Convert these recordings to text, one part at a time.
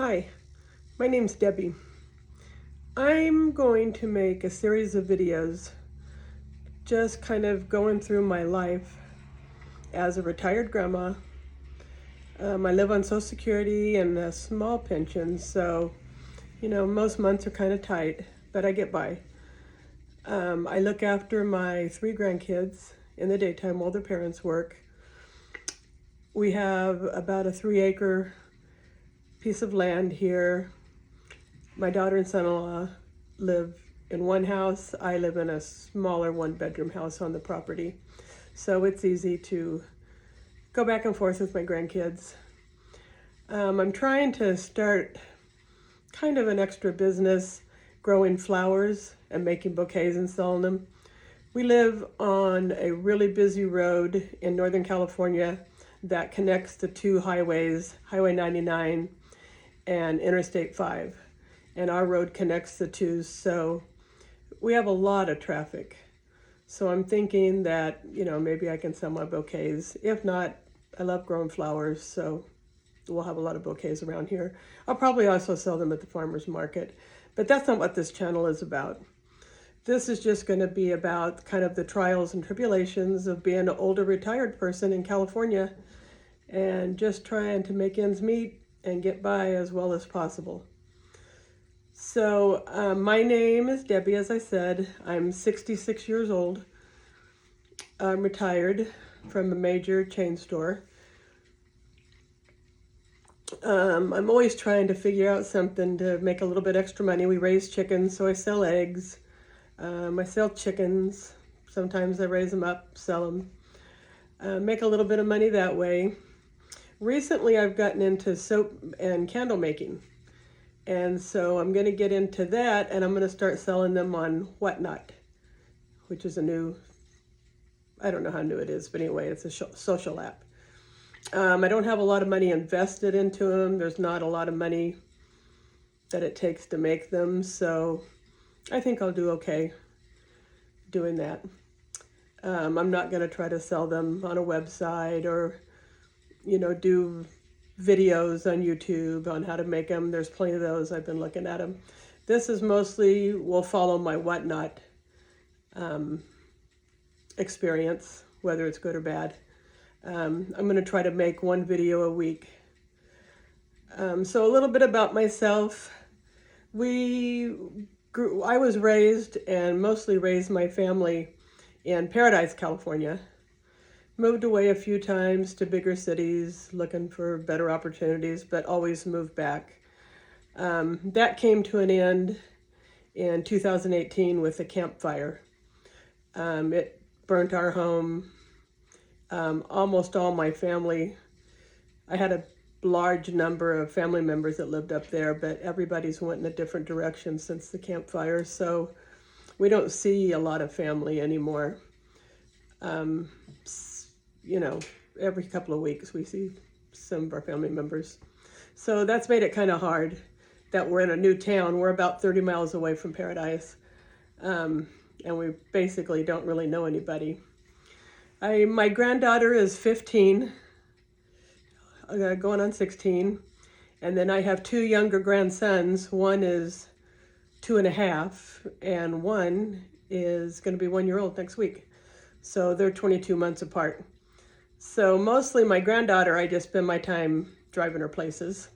Hi, my name's Debbie. I'm going to make a series of videos just kind of going through my life as a retired grandma. I live on Social Security and a small pension, so most months are kind of tight, but I get by. I look after my 3 grandkids in the daytime while their parents work. We have about a 3-acre piece of land here. My daughter and son-in-law live in one house. I live in a smaller 1-bedroom house on the property. So it's easy to go back and forth with my grandkids. I'm trying to start kind of an extra business growing flowers and making bouquets and selling them. We live on a really busy road in Northern California that connects the 2 highways, Highway 99 and Interstate 5. And our road connects the 2, so we have a lot of traffic. So I'm thinking that, maybe I can sell my bouquets. If not, I love growing flowers, so we'll have a lot of bouquets around here. I'll probably also sell them at the farmer's market, but that's not what this channel is about. This is just going to be about kind of the trials and tribulations of being an older retired person in California and just trying to make ends meet and get by as well as possible. So my name is Debbie, as I said. I'm 66 years old. I'm retired from a major chain store. I'm always trying to figure out something to make a little bit extra money. We raise chickens, so I sell eggs. I sell chickens. Sometimes I raise them up, sell them. Make a little bit of money that way. Recently, I've gotten into soap and candle making. And so I'm going to get into that, and I'm going to start selling them on Whatnot, which is a new, I don't know how new it is, but anyway, it's a social app. I don't have a lot of money invested into them. There's not a lot of money that it takes to make them, so I think I'll do okay doing that. I'm not going to try to sell them on a website or, do videos on YouTube on how to make them. There's plenty of those. I've been looking at them. This is mostly will follow my Whatnot experience, whether it's good or bad. I'm going to try to make 1 video a week. So a little bit about myself. I was raised and mostly raised my family in Paradise, California. Moved away a few times to bigger cities looking for better opportunities, but always moved back. That came to an end in 2018 with a Camp Fire. It burnt our home. Almost all my family, I had a large number of family members that lived up there, but everybody's went in a different direction since the Camp Fire, so we don't see a lot of family anymore. Every couple of weeks we see some of our family members. So that's made it kind of hard that we're in a new town. We're about 30 miles away from Paradise, and we basically don't really know anybody. My granddaughter is 15, going on 16, and then I have 2 younger grandsons. One is 2.5, and one is going to be 1-year-old next week. So they're 22 months apart. So mostly my granddaughter, I just spend my time driving her places.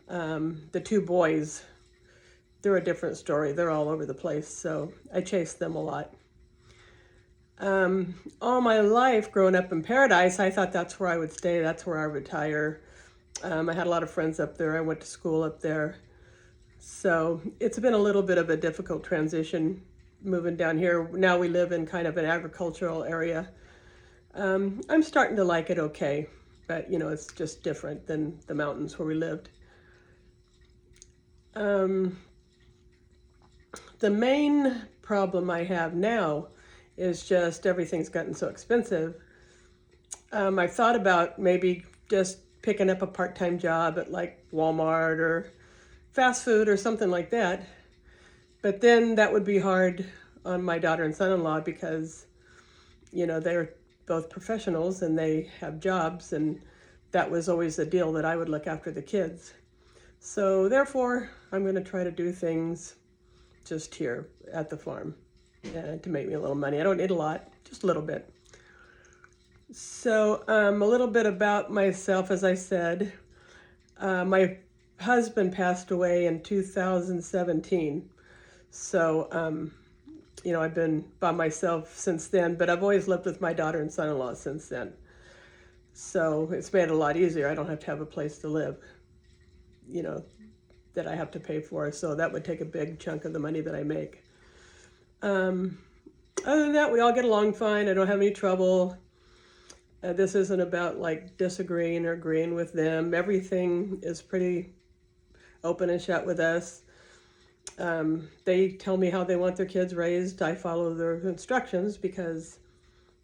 The 2 boys, they're a different story. They're all over the place, so I chase them a lot. All my life growing up in Paradise, I thought that's where I would stay. That's where I would retire. I had a lot of friends up there. I went to school up there. So it's been a little bit of a difficult transition moving down here. Now we live in kind of an agricultural area. I'm starting to like it okay, but it's just different than the mountains where we lived. The main problem I have now is just everything's gotten so expensive. I thought about maybe just picking up a part-time job at like Walmart or fast food or something like that. But then that would be hard on my daughter and son-in-law because, they're both professionals and they have jobs, and that was always the deal that I would look after the kids. So therefore, I'm going to try to do things just here at the farm to make me a little money. I don't need a lot, just a little bit. So a little bit about myself, as I said. My husband passed away in 2017. So, I've been by myself since then, but I've always lived with my daughter and son-in-law since then. So it's made it a lot easier. I don't have to have a place to live, that I have to pay for. So that would take a big chunk of the money that I make. Other than that, we all get along fine. I don't have any trouble. This isn't about like disagreeing or agreeing with them. Everything is pretty open and shut with us. They tell me how they want their kids raised. I follow their instructions because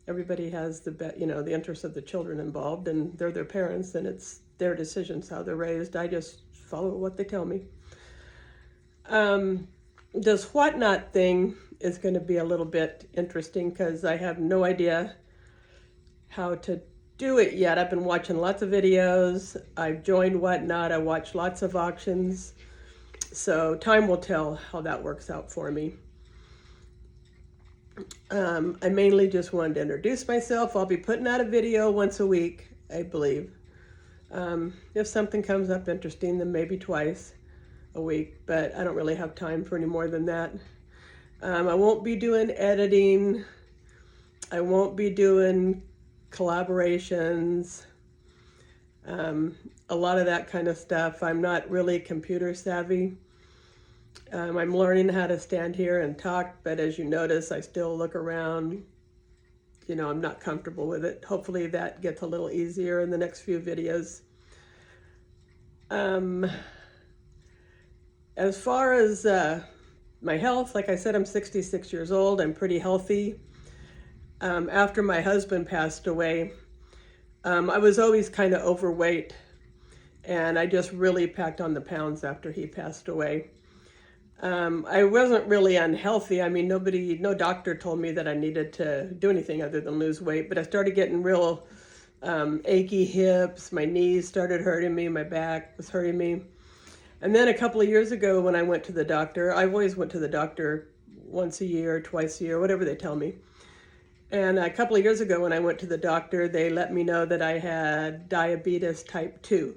everybody has the interest of the children involved, and they're their parents, and it's their decisions how they're raised. I just follow what they tell me. This whatnot thing is going to be a little bit interesting because I have no idea how to do it yet. I've been watching lots of videos. I've joined Whatnot. I watched lots of auctions. So time will tell how that works out for me. I mainly just wanted to introduce myself. I'll be putting out a video once a week, I believe. If something comes up interesting, then maybe twice a week, but I don't really have time for any more than that. I won't be doing editing. I won't be doing collaborations, a lot of that kind of stuff. I'm not really computer savvy. I'm learning how to stand here and talk, but as you notice, I still look around. I'm not comfortable with it. Hopefully that gets a little easier in the next few videos. As far as my health, like I said, I'm 66 years old. I'm pretty healthy. After my husband passed away, I was always kind of overweight, and I just really packed on the pounds after he passed away. I wasn't really unhealthy. I mean, no doctor told me that I needed to do anything other than lose weight, but I started getting real achy hips. My knees started hurting me. My back was hurting me. And then a couple of years ago when I went to the doctor, I always went to the doctor once a year, twice a year, whatever they tell me. And a couple of years ago when I went to the doctor, they let me know that I had diabetes type 2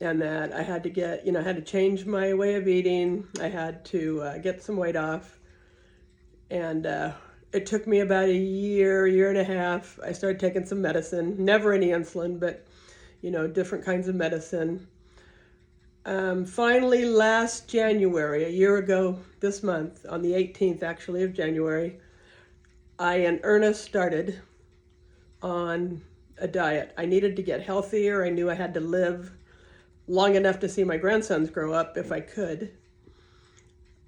and that I had to I had to change my way of eating. I had to get some weight off. And it took me about a year and a half. I started taking some medicine, never any insulin, but, different kinds of medicine. Finally, last January, a year ago this month, on the 18th actually of January, I in earnest started on a diet. I needed to get healthier. I knew I had to live long enough to see my grandsons grow up if I could.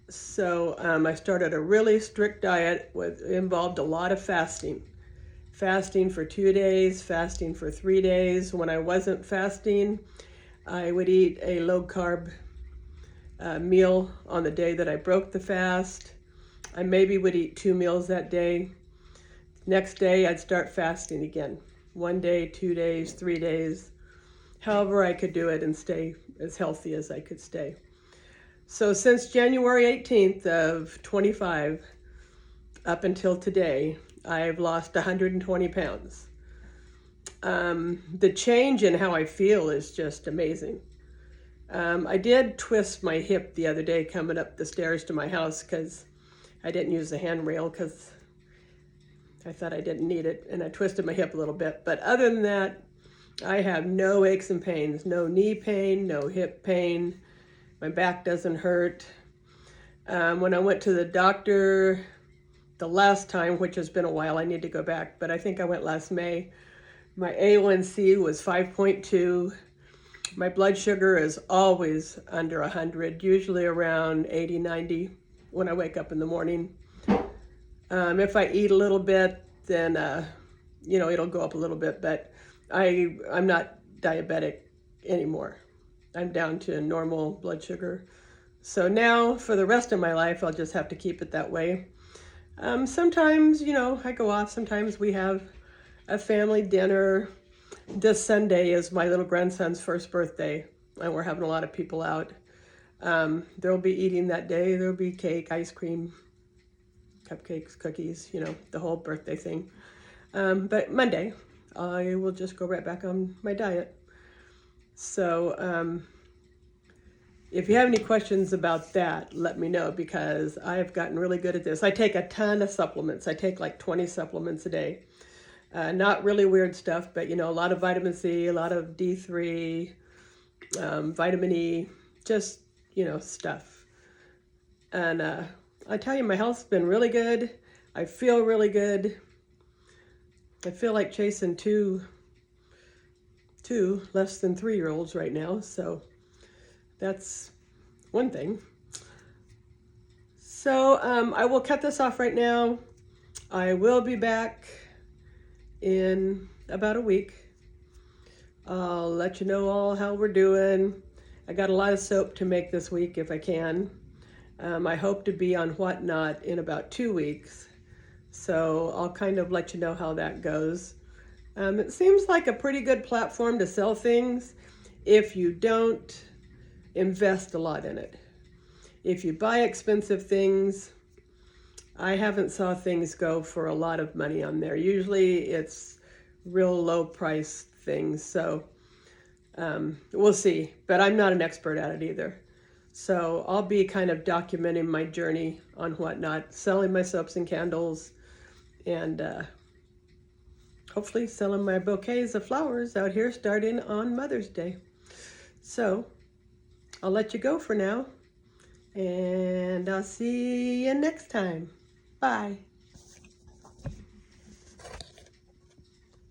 So I started a really strict diet involved a lot of fasting. Fasting for 2 days, fasting for 3 days. When I wasn't fasting, I would eat a low-carb meal on the day that I broke the fast. I maybe would eat 2 meals that day. Next day, I'd start fasting again. 1 day, 2 days, 3 days, however I could do it and stay as healthy as I could stay. So since January 18th of 25 up until today, I've lost 120 pounds. The change in how I feel is just amazing. I did twist my hip the other day coming up the stairs to my house because I didn't use the handrail because I thought I didn't need it, and I twisted my hip a little bit. But other than that, I have no aches and pains, no knee pain, no hip pain. My back doesn't hurt. When I went to the doctor the last time, which has been a while, I need to go back, but I think I went last May, my A1C was 5.2. My blood sugar is always under 100, usually around 80, 90 when I wake up in the morning. If I eat a little bit, then, it'll go up a little bit, but I'm not diabetic anymore. I'm down to normal blood sugar. So now for the rest of my life, I'll just have to keep it that way. Sometimes, I go off. Sometimes we have a family dinner. This Sunday is my little grandson's first birthday, and we're having a lot of people out. There'll be eating that day. There'll be cake, ice cream, cupcakes, cookies, you know, the whole birthday thing. But Monday, I will just go right back on my diet. So if you have any questions about that, let me know, because I have gotten really good at this. I take a ton of supplements. I take like 20 supplements a day. Not really weird stuff, but you know, a lot of vitamin C, a lot of D3, vitamin E, just, you know, stuff. And I tell you, my health's been really good. I feel really good. I feel like chasing two less than 3-year-olds right now. So that's one thing. So I will cut this off right now. I will be back in about a week. I'll let you know all how we're doing. I got a lot of soap to make this week if I can. I hope to be on Whatnot in about 2 weeks. So I'll kind of let you know how that goes. It seems like a pretty good platform to sell things if you don't invest a lot in it. If you buy expensive things, I haven't saw things go for a lot of money on there. Usually it's real low price things. So we'll see, but I'm not an expert at it either. So I'll be kind of documenting my journey on Whatnot, selling my soaps and candles, and hopefully selling my bouquets of flowers out here starting on Mother's Day. So I'll let you go for now, and I'll see you next time. Bye.